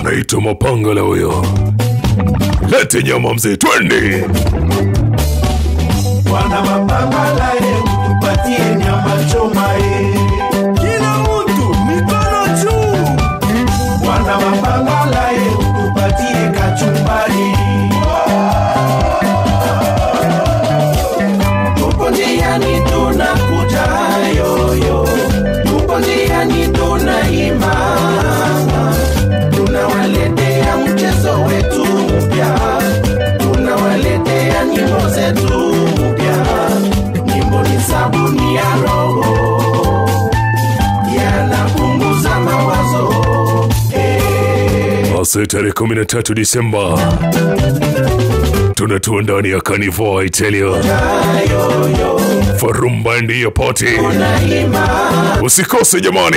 Anaitwa Mapangala huyo. Lete nyama mzee, twende. Bwana Mapangala tupatie nyama choma kila mtu mikono juu. Bwana Mapangala tupatie kachumbari. Tupo njiani tunakuja yoyo, tupo njiani tunaimba, tunawaletea mchezo wetu mpya, tunawaletea nyimbo zetu mpya. Nyimbo ni sabuni ya roho, yanapunguza mawazo. Basi tarehe 13 Disemba tunatua ndani ya Carnival Italia. Farumba ndiyo party. Usikose jamani.